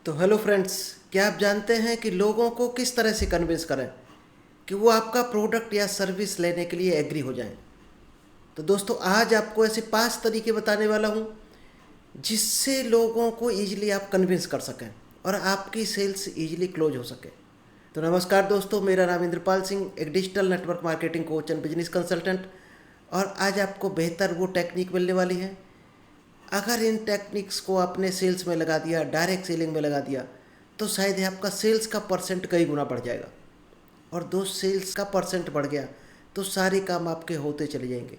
तो hello friends, क्या आप जानते हैं कि लोगों को किस तरह से कन्विंस करें कि वो आपका प्रोडक्ट या सर्विस लेने के लिए एग्री हो जाएं। तो दोस्तों, आज आपको ऐसे 5 तरीके बताने वाला हूं जिससे लोगों को ईजिली आप कन्विंस कर सकें और आपकी सेल्स ईजिली क्लोज हो सके। तो नमस्कार दोस्तों, मेरा नाम इंद्रपाल सिंह, एक digital network marketing coach and business consultant. और आज आपको बेहतर वो टेक्निक मिलने वाली है। अगर इन टेक्निक्स को आपने सेल्स में लगा दिया, डायरेक्ट सेलिंग में लगा दिया, तो शायद ही आपका सेल्स का परसेंट कई गुना बढ़ जाएगा। और दोस्त, सेल्स का परसेंट बढ़ गया तो सारे काम आपके होते चले जाएंगे।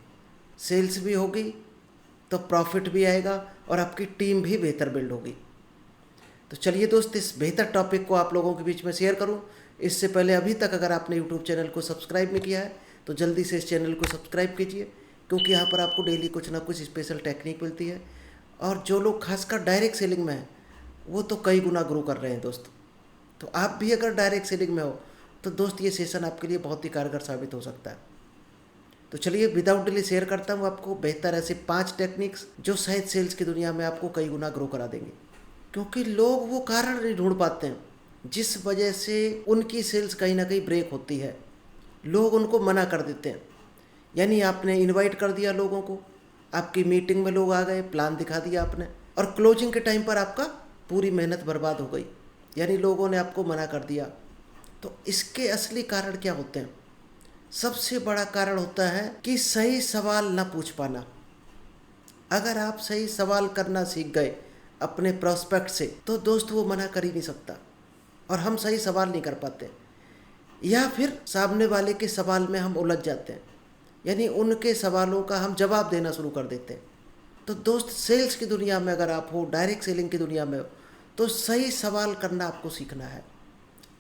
सेल्स भी होगी तो प्रॉफिट भी आएगा और आपकी टीम भी बेहतर बिल्ड होगी। तो चलिए दोस्त, इस बेहतर टॉपिक को आप लोगों के बीच में शेयर करूं। इससे पहले अभी तक अगर आपने यूट्यूब चैनल को सब्सक्राइब नहीं किया है तो जल्दी से इस चैनल को सब्सक्राइब कीजिए, क्योंकि यहाँ पर आपको डेली कुछ ना कुछ स्पेशल टेक्निक मिलती है। और जो लोग खासकर डायरेक्ट सेलिंग में हैं वो तो कई गुना ग्रो कर रहे हैं दोस्त। तो आप भी अगर डायरेक्ट सेलिंग में हो तो दोस्त, ये सेशन आपके लिए बहुत ही कारगर साबित हो सकता है। तो चलिए विदाउट डिले शेयर करता हूँ आपको बेहतर ऐसे 5 टेक्निक्स जो शायद सेल्स की दुनिया में आपको कई गुना ग्रो करा देंगे। क्योंकि लोग वो कारण नहीं ढूंढ पाते हैं जिस वजह से उनकी सेल्स कहीं ना कहीं ब्रेक होती है। लोग उनको मना कर देते हैं। यानी आपने इनवाइट कर दिया लोगों को, आपकी मीटिंग में लोग आ गए, प्लान दिखा दिया आपने, और क्लोजिंग के टाइम पर आपका पूरी मेहनत बर्बाद हो गई। यानी लोगों ने आपको मना कर दिया। तो इसके असली कारण क्या होते हैं? सबसे बड़ा कारण होता है कि सही सवाल ना पूछ पाना। अगर आप सही सवाल करना सीख गए अपने प्रोस्पेक्ट से तो दोस्त वो मना कर ही नहीं सकता। और हम सही सवाल नहीं कर पाते, या फिर सामने वाले के सवाल में हम उलझ जाते हैं। यानी उनके सवालों का हम जवाब देना शुरू कर देते हैं। तो दोस्त, सेल्स की दुनिया में अगर आप हो, डायरेक्ट सेलिंग की दुनिया में हो, तो सही सवाल करना आपको सीखना है।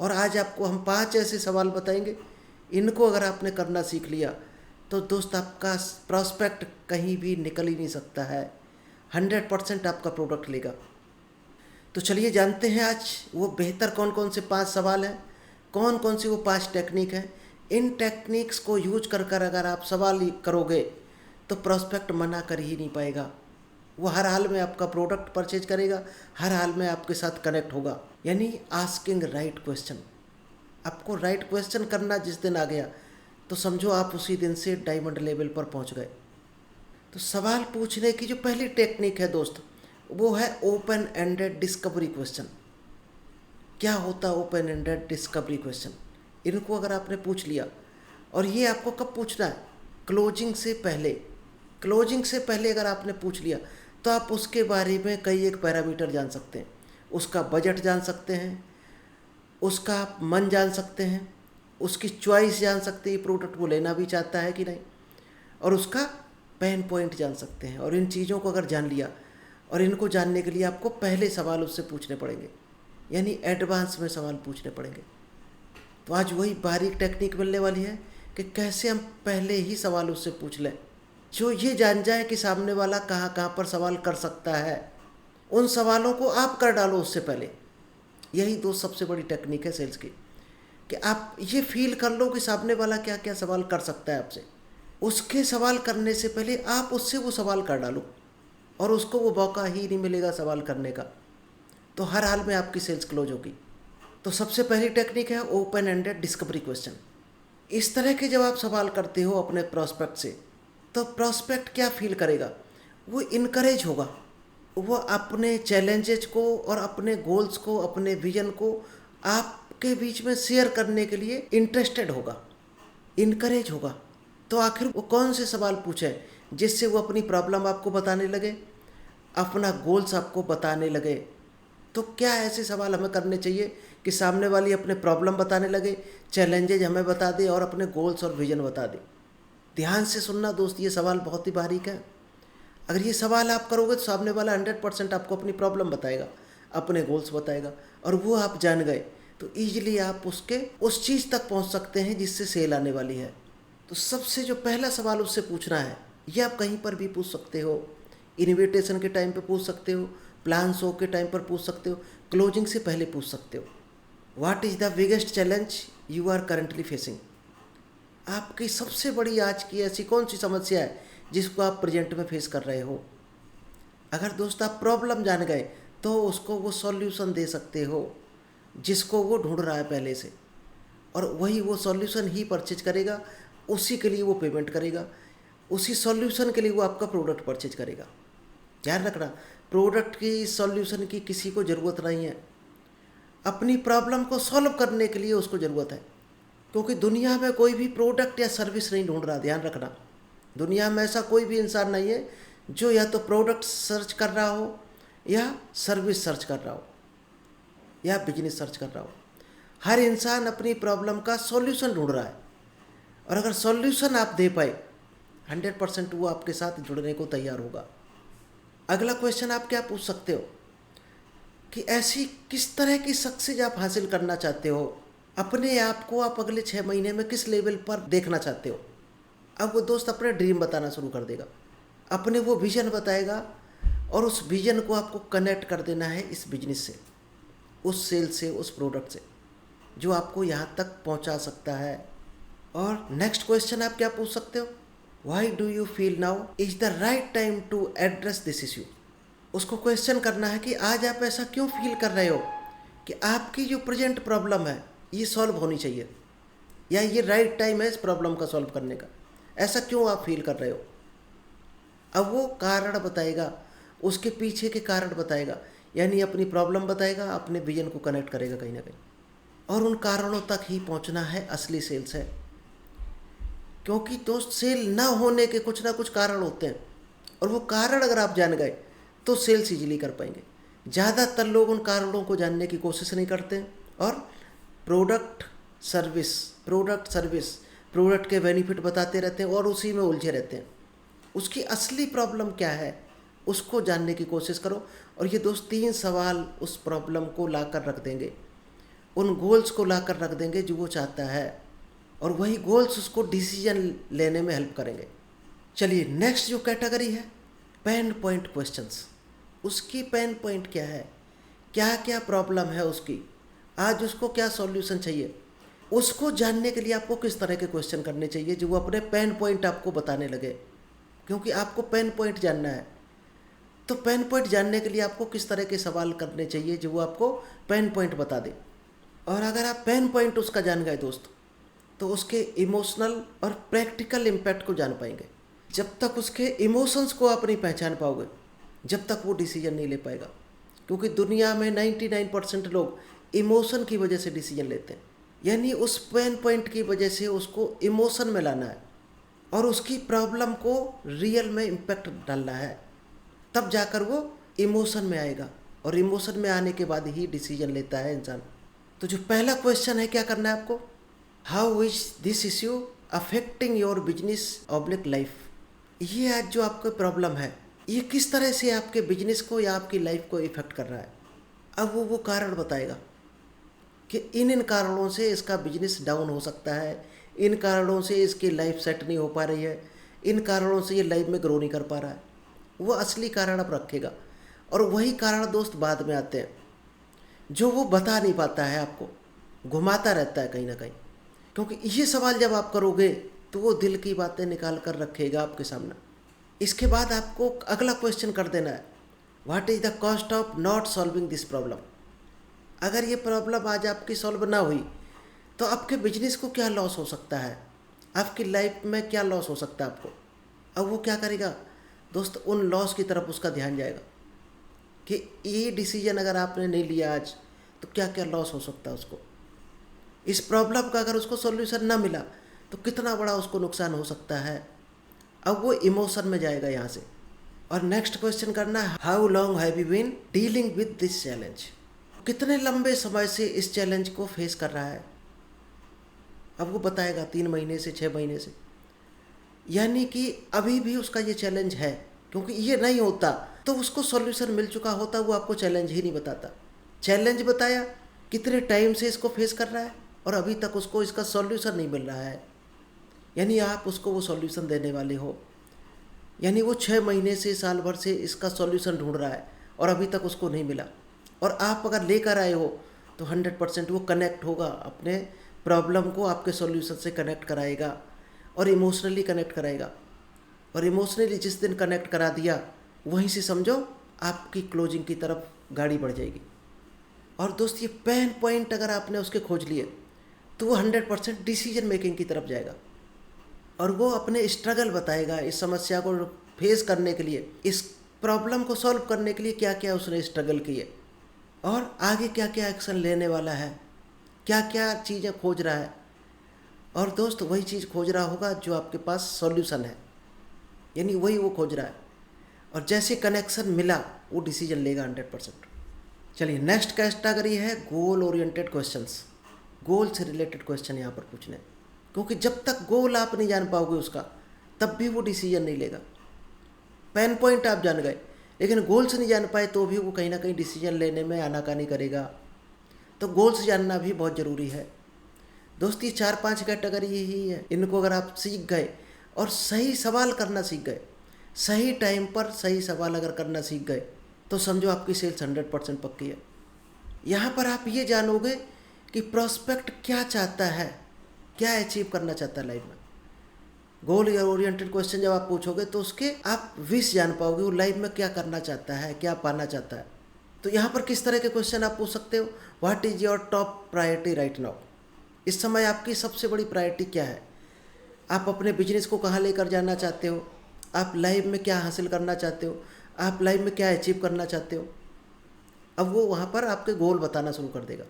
और आज आपको हम 5 ऐसे सवाल बताएंगे, इनको अगर आपने करना सीख लिया तो दोस्त, आपका प्रॉस्पेक्ट कहीं भी निकल ही नहीं सकता है। 100% आपका प्रोडक्ट लेगा। तो चलिए जानते हैं आज वो बेहतर कौन कौन से 5 सवाल हैं, कौन कौन सी वो 5 टेक्निक हैं। इन टेक्निक्स को यूज कर कर अगर आप सवाल करोगे तो प्रॉस्पेक्ट मना कर ही नहीं पाएगा। वो हर हाल में आपका प्रोडक्ट परचेज करेगा, हर हाल में आपके साथ कनेक्ट होगा। यानी आस्किंग राइट क्वेश्चन। आपको राइट क्वेश्चन करना जिस दिन आ गया तो समझो आप उसी दिन से डायमंड लेवल पर पहुंच गए। तो सवाल पूछने की जो पहली टेक्निक है दोस्त, वो है ओपन एंडेड डिस्कवरी क्वेश्चन। क्या होता है ओपन एंडेड डिस्कवरी क्वेश्चन? इनको अगर आपने पूछ लिया, और ये आपको कब पूछना है? क्लोजिंग से पहले। क्लोजिंग से पहले अगर आपने पूछ लिया तो आप उसके बारे में कई एक पैरामीटर जान सकते हैं। उसका बजट जान सकते हैं, उसका आप मन जान सकते हैं, उसकी चॉइस जान सकते हैं, प्रोडक्ट वो लेना भी चाहता है कि नहीं, और उसका पेन पॉइंट जान सकते हैं। और इन चीज़ों को अगर जान लिया, और इनको जानने के लिए आपको पहले सवाल उससे पूछने पड़ेंगे, यानी एडवांस में सवाल पूछने पड़ेंगे। तो आज वही बारीक टेक्निक मिलने वाली है कि कैसे हम पहले ही सवाल उससे पूछ लें जो ये जान जाए कि सामने वाला कहाँ कहाँ पर सवाल कर सकता है। उन सवालों को आप कर डालो उससे पहले। यही दो सबसे बड़ी टेक्निक है सेल्स की, कि आप ये फील कर लो कि सामने वाला क्या क्या सवाल कर सकता है आपसे। उसके सवाल करने से पहले आप उससे वो सवाल कर डालो, और उसको वो मौका ही नहीं मिलेगा सवाल करने का। तो हर हाल में आपकी सेल्स क्लोज होगी। तो सबसे पहली टेक्निक है ओपन एंडेड डिस्कवरी क्वेश्चन। इस तरह के जब आप सवाल करते हो अपने प्रॉस्पेक्ट से, तो प्रॉस्पेक्ट क्या फील करेगा? वो इनकरेज होगा। वो अपने चैलेंजेस को और अपने गोल्स को, अपने विजन को आपके बीच में शेयर करने के लिए इंटरेस्टेड होगा, इनकरेज होगा। तो आखिर वो कौन से सवाल पूछे जिससे वो अपनी प्रॉब्लम आपको बताने लगे, अपना गोल्स आपको बताने लगे? तो क्या ऐसे सवाल हमें करने चाहिए कि सामने वाली अपने प्रॉब्लम बताने लगे, चैलेंजेज हमें बता दे और अपने गोल्स और विजन बता दे। ध्यान से सुनना दोस्त, ये सवाल बहुत ही बारीक है। अगर ये सवाल आप करोगे तो सामने वाला 100% आपको अपनी प्रॉब्लम बताएगा, अपने गोल्स बताएगा, और वो आप जान गए तो ईजिली आप उसके उस चीज़ तक पहुंच सकते हैं जिससे सेल आने वाली है। तो सबसे जो पहला सवाल उससे पूछना है, ये आप कहीं पर भी पूछ सकते हो। इन्विटेशन के टाइम पे पूछ सकते हो, प्लान शो के टाइम पर पूछ सकते हो, क्लोजिंग से पहले पूछ सकते हो। What is the biggest challenge you are currently facing? आपकी सबसे बड़ी आज की ऐसी कौन सी समस्या है जिसको आप प्रेजेंट में फेस कर रहे हो? अगर दोस्त आप प्रॉब्लम जान गए तो उसको वो सॉल्यूशन दे सकते हो जिसको वो ढूंढ रहा है पहले से, और वही वो सॉल्यूशन ही परचेज करेगा, उसी के लिए वो पेमेंट करेगा, उसी सॉल्यूशन के लिए वो आपका प्रोडक्ट परचेज करेगा। ध्यान रखना, प्रोडक्ट की सॉल्यूशन की किसी को ज़रूरत नहीं है, अपनी प्रॉब्लम को सॉल्व करने के लिए उसको ज़रूरत है। क्योंकि दुनिया में कोई भी प्रोडक्ट या सर्विस नहीं ढूंढ रहा, ध्यान रखना, दुनिया में ऐसा कोई भी इंसान नहीं है जो या तो प्रोडक्ट सर्च कर रहा हो, या सर्विस सर्च कर रहा हो, या बिजनेस सर्च कर रहा हो। हर इंसान अपनी प्रॉब्लम का सॉल्यूशन ढूंढ रहा है, और अगर सॉल्यूशन आप दे पाए 100% वो आपके साथ जुड़ने को तैयार होगा। अगला क्वेश्चन आप क्या पूछ सकते हो कि ऐसी किस तरह की सक्सेस आप हासिल करना चाहते हो, अपने आप को आप अगले 6 महीने में किस लेवल पर देखना चाहते हो। अब वो दोस्त अपने ड्रीम बताना शुरू कर देगा, अपने वो विजन बताएगा, और उस विजन को आपको कनेक्ट कर देना है इस बिजनेस से, उस सेल से, उस प्रोडक्ट से जो आपको यहाँ तक पहुँचा सकता है। और नेक्स्ट क्वेश्चन आप क्या पूछ सकते हो, why do you feel now is the right time to address this issue. उसको क्वेश्चन करना है कि आज आप ऐसा क्यों फील कर रहे हो कि आपकी जो प्रेजेंट प्रॉब्लम है ये सॉल्व होनी चाहिए, या ये राइट टाइम है इस प्रॉब्लम का सॉल्व करने का, ऐसा क्यों आप फील कर रहे हो। अब वो कारण बताएगा, उसके पीछे के कारण बताएगा, यानी अपनी प्रॉब्लम बताएगा, अपने विजन को कनेक्ट करेगा कहीं ना कहीं, और उन कारणों तक ही पहुंचना है असली सेल्स है। क्योंकि दोस्त सेल ना होने के कुछ ना कुछ कारण होते हैं, और वो कारण अगर आप जान गए तो सेल्स इजीली कर पाएंगे। ज़्यादातर लोग उन कारणों को जानने की कोशिश नहीं करते, और प्रोडक्ट सर्विस प्रोडक्ट के बेनिफिट बताते रहते हैं और उसी में उलझे रहते हैं। उसकी असली प्रॉब्लम क्या है उसको जानने की कोशिश करो, और ये दोस्त 3 सवाल उस प्रॉब्लम को ला कर रख देंगे, उन गोल्स को ला कर रख देंगे जो वो चाहता है, और वही गोल्स उसको डिसीजन लेने में हेल्प करेंगे। चलिए नेक्स्ट जो कैटेगरी है, पेन पॉइंट क्वेश्चंस। उसकी पेन पॉइंट क्या है, क्या क्या प्रॉब्लम है उसकी, आज उसको क्या सॉल्यूशन चाहिए, उसको जानने के लिए आपको किस तरह के क्वेश्चन करने चाहिए जो वो अपने पेन पॉइंट आपको बताने लगे। क्योंकि आपको पेन पॉइंट जानना है, तो पेन पॉइंट जानने के लिए आपको किस तरह के सवाल करने चाहिए जो वो आपको पेन पॉइंट बता दे। और अगर आप पेन पॉइंट उसका जान गए दोस्त, तो उसके इमोशनल और प्रैक्टिकल इम्पैक्ट को जान पाएंगे। जब तक उसके इमोशंस को आप नहीं पहचान पाओगे, जब तक वो डिसीजन नहीं ले पाएगा। क्योंकि दुनिया में 99% लोग इमोशन की वजह से डिसीजन लेते हैं, यानी उस पेन पॉइंट की वजह से उसको इमोशन में लाना है, और उसकी प्रॉब्लम को रियल में इम्पैक्ट डालना है, तब जाकर वो इमोशन में आएगा, और इमोशन में आने के बाद ही डिसीजन लेता है इंसान। तो जो पहला क्वेश्चन है, क्या करना है आपको, how is this issue affecting your business oblique life. ये आज जो आपको प्रॉब्लम है ये किस तरह से आपके बिजनेस को या आपकी लाइफ को इफेक्ट कर रहा है। अब वो कारण बताएगा कि इन कारणों से इसका बिजनेस डाउन हो सकता है, इन कारणों से इसकी लाइफ सेट नहीं हो पा रही है, इन कारणों से ये लाइफ में ग्रो नहीं कर पा रहा है। वो असली कारण अब रखेगा, और वही कारण दोस्त बाद में आते हैं जो वो बता नहीं पाता है, आपको घुमाता रहता है कहीं ना कहीं। क्योंकि ये सवाल जब आप करोगे तो वो दिल की बातें निकाल कर रखेगा आपके सामने। इसके बाद आपको अगला क्वेश्चन कर देना है, what is the cost of not solving this problem. अगर ये प्रॉब्लम आज आपकी सॉल्व ना हुई तो आपके बिजनेस को क्या लॉस हो सकता है, आपकी लाइफ में क्या लॉस हो सकता है आपको। अब वो क्या करेगा दोस्त, उन लॉस की तरफ उसका ध्यान जाएगा कि ये डिसीजन अगर आपने नहीं लिया आज तो क्या क्या लॉस हो सकता है उसको। इस प्रॉब्लम का अगर उसको सॉल्यूशन ना मिला तो कितना बड़ा उसको नुकसान हो सकता है। अब वो इमोशन में जाएगा यहाँ से। और नेक्स्ट क्वेश्चन करना है, how long have you been dealing with this challenge. कितने लंबे समय से इस चैलेंज को फेस कर रहा है। अब वो बताएगा 3 महीने से, 6 महीने से, यानी कि अभी भी उसका ये चैलेंज है। क्योंकि ये नहीं होता तो उसको सॉल्यूशन मिल चुका होता, वो आपको चैलेंज ही नहीं बताता। चैलेंज बताया, कितने टाइम से इसको फेस कर रहा है और अभी तक उसको इसका सॉल्यूशन नहीं मिल रहा है, यानी आप उसको वो सॉल्यूशन देने वाले हो। यानी वो 6 महीने से, साल भर से इसका सॉल्यूशन ढूंढ रहा है और अभी तक उसको नहीं मिला, और आप अगर लेकर आए हो तो 100% वो कनेक्ट होगा, अपने प्रॉब्लम को आपके सॉल्यूशन से कनेक्ट कराएगा और इमोशनली कनेक्ट कराएगा। और इमोशनली जिस दिन कनेक्ट करा दिया, वहीं से समझो आपकी क्लोजिंग की तरफ गाड़ी बढ़ जाएगी। और दोस्त ये पेन पॉइंट अगर आपने उसके खोज लिए तो वो 100% डिसीजन मेकिंग की तरफ जाएगा और वो अपने स्ट्रगल बताएगा, इस समस्या को फेस करने के लिए, इस प्रॉब्लम को सॉल्व करने के लिए क्या क्या उसने स्ट्रगल किए और आगे क्या क्या एक्शन लेने वाला है, क्या क्या चीज़ें खोज रहा है। और दोस्त वही चीज़ खोज रहा होगा जो आपके पास सॉल्यूशन है, यानी वही वो खोज रहा है। और जैसे कनेक्शन मिला वो डिसीजन लेगा 100%। चलिए नेक्स्ट कैटेगरी है गोल ओरिएंटेड क्वेश्चंस। गोल से रिलेटेड क्वेश्चन यहाँ पर पूछने, क्योंकि जब तक गोल आप नहीं जान पाओगे उसका तब भी वो डिसीजन नहीं लेगा। पेन पॉइंट आप जान गए लेकिन गोल्स नहीं जान पाए तो भी वो कहीं ना कहीं डिसीजन लेने में आनाकानी करेगा। तो गोल्स जानना भी बहुत ज़रूरी है दोस्त। ये 4-5 कैटेगरी ही है, इनको अगर आप सीख गए और सही सवाल करना सीख गए, सही टाइम पर सही सवाल अगर करना सीख गए तो समझो आपकी सेल्स 100% पक्की है। यहाँ पर आप ये जानोगे कि प्रोस्पेक्ट क्या चाहता है, क्या अचीव करना चाहता है लाइफ में। गोल ओरिएंटेड क्वेश्चन जब आप पूछोगे तो उसके आप विश जान पाओगे, वो लाइफ में क्या करना चाहता है, क्या पाना चाहता है। तो यहाँ पर किस तरह के क्वेश्चन आप पूछ सकते हो, what is your top priority right now. इस समय आपकी सबसे बड़ी प्रायोरिटी क्या है, आप अपने बिजनेस को कहाँ लेकर जाना चाहते हो, आप लाइफ में क्या हासिल करना चाहते हो, आप लाइफ में क्या अचीव करना चाहते हो। अब वो वहाँ पर आपके गोल बताना शुरू कर देगा।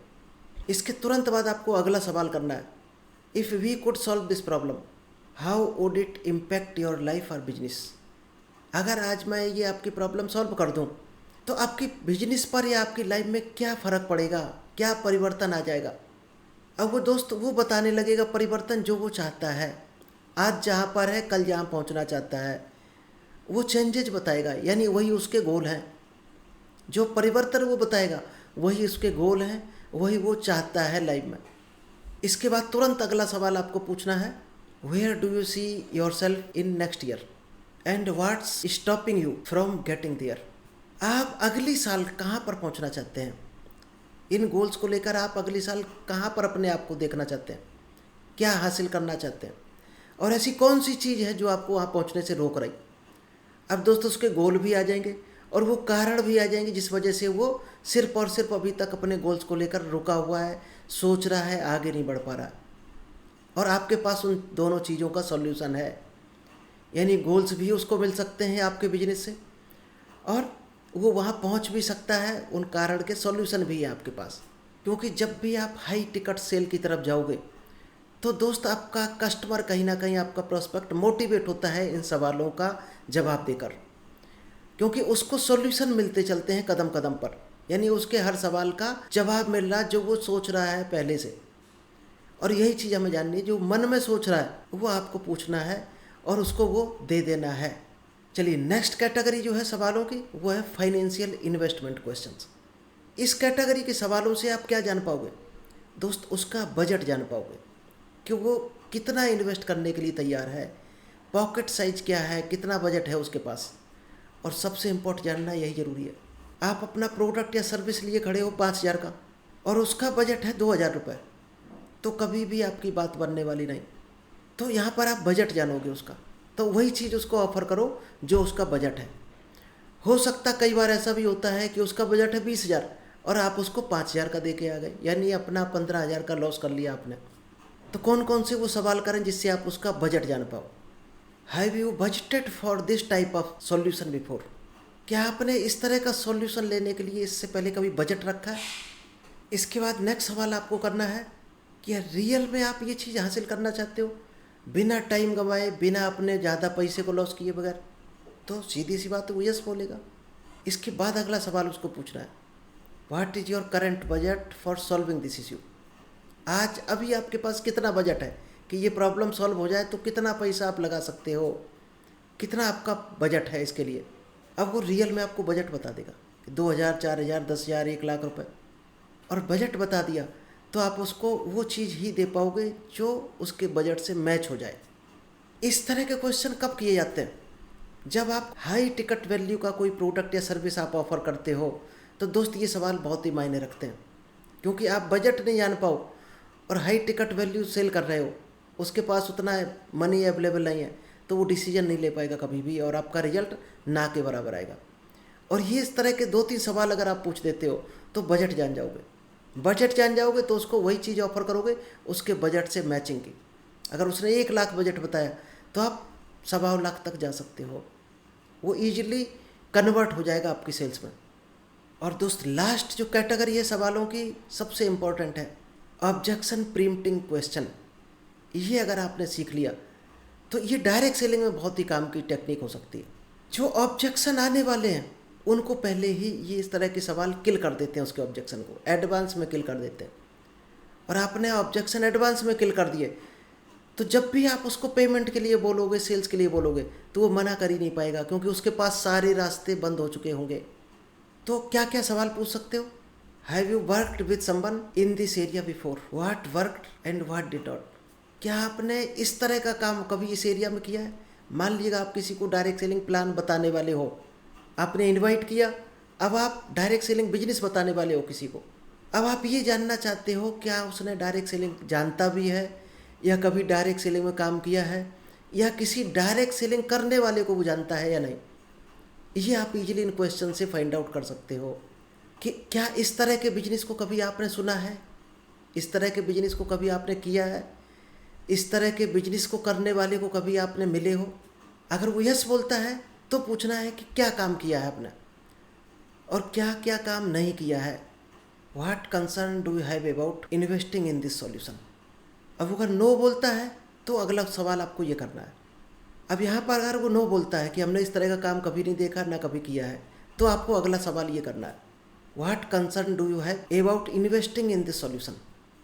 इसके तुरंत बाद आपको अगला सवाल करना है, if we could solve this problem how would it impact your life और बिजनेस। अगर आज मैं ये आपकी प्रॉब्लम सॉल्व कर दूँ तो आपकी बिजनेस पर या आपकी लाइफ में क्या फ़र्क पड़ेगा, क्या परिवर्तन आ जाएगा। अब वो दोस्त वो बताने लगेगा परिवर्तन जो वो चाहता है, आज जहाँ पर है कल जहाँ पहुँचना चाहता है, वो चेंजेज बताएगा, यानी वही उसके गोल हैं। जो परिवर्तन वो बताएगा वही उसके गोल हैं, वही वो चाहता है लाइफ में। इसके बाद तुरंत अगला सवाल आपको पूछना है, where do you see your self in next year and what's stopping you from getting there. आप अगली साल कहाँ पर पहुँचना चाहते हैं, इन गोल्स को लेकर आप अगली साल कहाँ पर अपने आप को देखना चाहते हैं, क्या हासिल करना चाहते हैं और ऐसी कौन सी चीज़ है जो आपको वहाँ पहुँचने से रोक रही। अब दोस्तों उसके गोल भी आ जाएंगे और वो कारण भी आ जाएंगे जिस वजह से वो सिर्फ और सिर्फ अभी तक अपने गोल्स को लेकर रुका हुआ है, सोच रहा है, आगे नहीं बढ़ पा रहा। और आपके पास उन दोनों चीज़ों का सॉल्यूशन है, यानी गोल्स भी उसको मिल सकते हैं आपके बिजनेस से और वो वहाँ पहुँच भी सकता है, उन कारण के सॉल्यूशन भी है आपके पास। क्योंकि जब भी आप हाई टिकट सेल की तरफ जाओगे तो दोस्त आपका कस्टमर कहीं ना कहीं, आपका प्रोस्पेक्ट मोटिवेट होता है इन सवालों का जवाब देकर, क्योंकि उसको सॉल्यूशन मिलते चलते हैं कदम कदम पर, यानी उसके हर सवाल का जवाब मिल रहा जो वो सोच रहा है पहले से। और यही चीज़ हमें जाननी है, जो मन में सोच रहा है वो आपको पूछना है और उसको वो दे देना है। चलिए नेक्स्ट कैटेगरी जो है सवालों की वो है फाइनेंशियल इन्वेस्टमेंट क्वेश्चंस। इस कैटेगरी के सवालों से आप क्या जान पाओगे दोस्त, उसका बजट जान पाओगे कि वो कितना इन्वेस्ट करने के लिए तैयार है, पॉकेट साइज क्या है, कितना बजट है उसके पास। और सबसे इम्पोर्टेंट जानना यही ज़रूरी है, आप अपना प्रोडक्ट या सर्विस लिए खड़े हो 5,000 का और उसका बजट है 2,000 रुपये, तो कभी भी आपकी बात बनने वाली नहीं। तो यहाँ पर आप बजट जानोगे उसका, तो वही चीज़ उसको ऑफ़र करो जो उसका बजट है। हो सकता कई बार ऐसा भी होता है कि उसका बजट है 20,000 और आप उसको 5,000 का दे के आ गए, यानी अपना 15,000 का लॉस कर लिया आपने। तो कौन कौन से वो सवाल करें जिससे आप उसका बजट जान पाओ। Have you budgeted for this type of solution before. क्या आपने इस तरह का सॉल्यूशन लेने के लिए इससे पहले कभी बजट रखा है। इसके बाद नेक्स्ट सवाल आपको करना है कि रियल में आप ये चीज़ हासिल करना चाहते हो बिना टाइम गंवाए, बिना अपने ज़्यादा पैसे को लॉस किए बगैर। तो सीधी सी बात है वो यस बोलेगा। इसके बाद अगला सवाल उसको पूछना है, what is your current budget for solving this issue. आज अभी आपके पास कितना बजट है कि ये प्रॉब्लम सॉल्व हो जाए, तो कितना पैसा आप लगा सकते हो, कितना आपका बजट है इसके लिए। अब वो रियल में आपको बजट बता देगा कि 2,000, 4,000, 10,000, 1,00,000 रुपये, और बजट बता दिया तो आप उसको वो चीज़ ही दे पाओगे जो उसके बजट से मैच हो जाए। इस तरह के क्वेश्चन कब किए जाते हैं, जब आप हाई टिकट वैल्यू का कोई प्रोडक्ट या सर्विस आप ऑफ़र करते हो। तो दोस्त ये सवाल बहुत ही मायने रखते हैं, क्योंकि आप बजट नहीं जान पाओ और हाई टिकट वैल्यू सेल कर रहे हो, उसके पास उतना मनी अवेलेबल नहीं है, तो वो डिसीजन नहीं ले पाएगा कभी भी और आपका रिजल्ट ना के बराबर आएगा। और ये इस तरह के 2-3 सवाल अगर आप पूछ देते हो तो बजट जान जाओगे। बजट जान जाओगे तो उसको वही चीज़ ऑफर करोगे उसके बजट से मैचिंग की। अगर उसने 1 लाख बजट बताया तो आप 1.25 लाख तक जा सकते हो। वो ईजिली कन्वर्ट हो जाएगा आपकी सेल्स में। और दोस्त लास्ट जो कैटेगरी है सवालों की सबसे इम्पोर्टेंट है, ऑब्जेक्शन प्रीम्प्टिंग क्वेश्चन। ये अगर आपने सीख लिया तो ये डायरेक्ट सेलिंग में बहुत ही काम की टेक्निक हो सकती है। जो ऑब्जेक्शन आने वाले हैं उनको पहले ही ये इस तरह के सवाल किल कर देते हैं, उसके ऑब्जेक्शन को एडवांस में किल कर देते हैं। और आपने ऑब्जेक्शन एडवांस में किल कर दिए तो जब भी आप उसको पेमेंट के लिए बोलोगे, सेल्स के लिए बोलोगे, तो वो मना कर ही नहीं पाएगा क्योंकि उसके पास सारे रास्ते बंद हो चुके होंगे। तो क्या क्या सवाल पूछ सकते हो? Have you worked with someone in this area before? What worked and what did not? क्या आपने इस तरह का काम कभी इस एरिया में किया है? मान लीजिएगा आप किसी को डायरेक्ट सेलिंग प्लान बताने वाले हो, आपने इनवाइट किया, अब आप डायरेक्ट सेलिंग बिजनेस बताने वाले हो किसी को। अब आप ये जानना चाहते हो क्या उसने डायरेक्ट सेलिंग जानता भी है या कभी डायरेक्ट सेलिंग में काम किया है या किसी डायरेक्ट सेलिंग करने वाले को वो जानता है या नहीं। ये आप इजीली इन क्वेश्चन से फाइंड आउट कर सकते हो कि क्या इस तरह के बिजनेस को कभी आपने सुना है, इस तरह के बिजनेस को कभी आपने किया है, इस तरह के बिजनेस को करने वाले को कभी आपने मिले हो। अगर वो यस बोलता है तो पूछना है कि क्या काम किया है आपने और क्या क्या काम नहीं किया है। What concern do you have about investing in this solution. अब अगर नो बोलता है तो अगला सवाल आपको ये करना है। अब यहाँ पर अगर वो नो बोलता है कि हमने इस तरह का काम कभी नहीं देखा ना कभी किया है, तो आपको अगला सवाल ये करना है, what concern do you have about investing in this solution.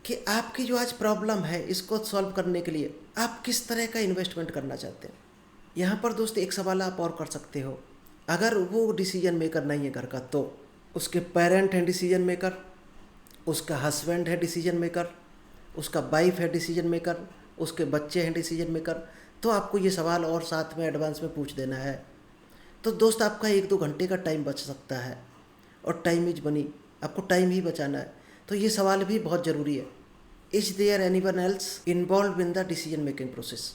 कि आपकी जो आज प्रॉब्लम है इसको सॉल्व करने के लिए आप किस तरह का इन्वेस्टमेंट करना चाहते हैं। यहाँ पर दोस्त एक सवाल आप और कर सकते हो, अगर वो डिसीजन मेकर नहीं है घर का तो उसके पेरेंट हैं डिसीजन मेकर, उसका हस्बैंड है डिसीजन मेकर, उसका वाइफ है डिसीजन मेकर, उसके बच्चे हैं डिसीजन मेकर, तो आपको ये सवाल और साथ में एडवांस में पूछ देना है। तो दोस्त आपका 1-2 घंटे का टाइम बच सकता है और टाइम इज मनी, आपको टाइम ही बचाना है। तो ये सवाल भी बहुत ज़रूरी है। Is there anyone else involve in the decision making process.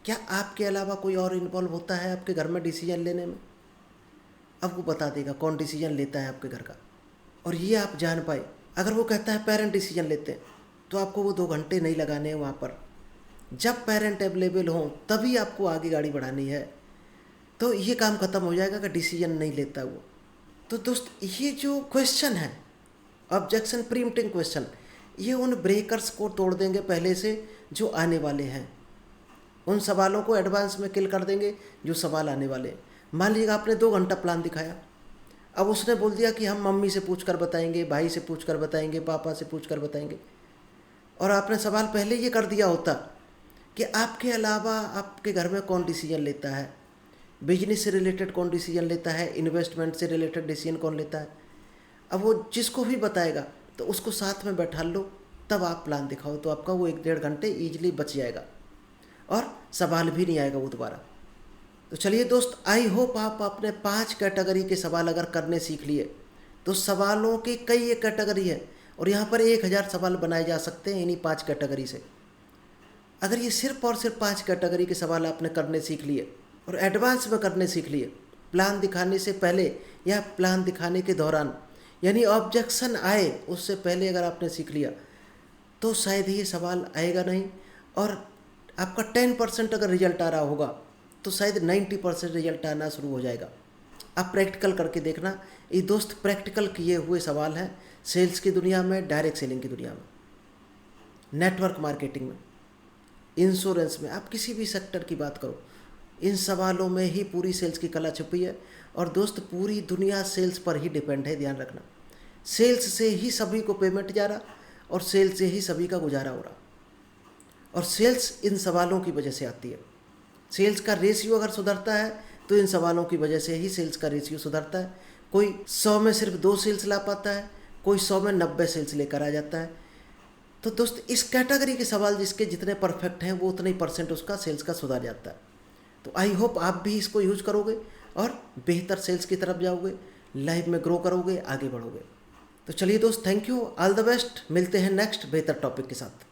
क्या आपके अलावा कोई और इन्वॉल्व होता है आपके घर में डिसीजन लेने में? अब वो बता देगा कौन डिसीजन लेता है आपके घर का, और ये आप जान पाए। अगर वो कहता है पेरेंट डिसीजन लेते हैं तो आपको वो 2 घंटे नहीं लगाने हैं वहाँ पर। जब पेरेंट अवेलेबल हों तभी आपको आगे गाड़ी बढ़ानी है, तो ये काम ख़त्म हो जाएगा कि डिसीजन नहीं लेता वो। तो दोस्त ये जो क्वेश्चन है ऑब्जेक्शन प्रीम्प्टिंग क्वेश्चन, ये उन ब्रेकर्स को तोड़ देंगे पहले से जो आने वाले हैं। उन सवालों को एडवांस में किल कर देंगे जो सवाल आने वाले हैं। मान लीजिए आपने 2 घंटा प्लान दिखाया, अब उसने बोल दिया कि हम मम्मी से पूछ कर बताएंगे, भाई से पूछ कर बताएंगे, पापा से पूछ कर बताएंगे, और आपने सवाल पहले ये कर दिया होता कि आपके अलावा आपके घर में कौन डिसीजन लेता है, बिजनेस से रिलेटेड कौन डिसीजन लेता है, इन्वेस्टमेंट से रिलेटेड डिसीजन कौन लेता है। अब वो जिसको भी बताएगा तो उसको साथ में बैठा लो, तब आप प्लान दिखाओ, तो आपका वो 1-1.5 घंटे ईजिली बच जाएगा और सवाल भी नहीं आएगा वो दोबारा। तो चलिए दोस्त, आई होप आप अपने 5 कैटेगरी के सवाल अगर करने सीख लिए तो सवालों की कई एक कैटेगरी है और यहाँ पर 1000 सवाल बनाए जा सकते हैं इन्हीं 5 कैटेगरी से। अगर ये सिर्फ और सिर्फ 5 कैटेगरी के सवाल आपने करने सीख लिए और एडवांस में करने सीख लिए, प्लान दिखाने से पहले या प्लान दिखाने के दौरान, यानी ऑब्जेक्शन आए उससे पहले अगर आपने सीख लिया तो शायद ही ये सवाल आएगा नहीं, और आपका 10% अगर रिजल्ट आ रहा होगा तो शायद 90% रिजल्ट आना शुरू हो जाएगा। आप प्रैक्टिकल करके देखना। ये दोस्त प्रैक्टिकल किए हुए सवाल हैं सेल्स की दुनिया में, डायरेक्ट सेलिंग की दुनिया में, नेटवर्क मार्केटिंग में, इंश्योरेंस में, आप किसी भी सेक्टर की बात करो, इन सवालों में ही पूरी सेल्स की कला छुपी है। और दोस्त पूरी दुनिया सेल्स पर ही डिपेंड है, ध्यान रखना। सेल्स से ही सभी को पेमेंट जा रहा और सेल्स से ही सभी का गुजारा हो रहा, और सेल्स इन सवालों की वजह से आती है। सेल्स का रेशियो अगर सुधरता है तो इन सवालों की वजह से ही सेल्स का रेशियो सुधरता है। कोई 100 में सिर्फ 2 सेल्स ला पाता है, कोई 100 में 90 सेल्स लेकर आ जाता है। तो दोस्त इस कैटेगरी के सवाल जिसके जितने परफेक्ट हैं वो उतने ही % उसका सेल्स का सुधार जाता है। तो आई होप आप भी इसको यूज करोगे और बेहतर सेल्स की तरफ जाओगे, लाइफ में ग्रो करोगे, आगे बढ़ोगे। तो चलिए दोस्त, thank you, all the best. मिलते हैं नेक्स्ट बेहतर टॉपिक के साथ।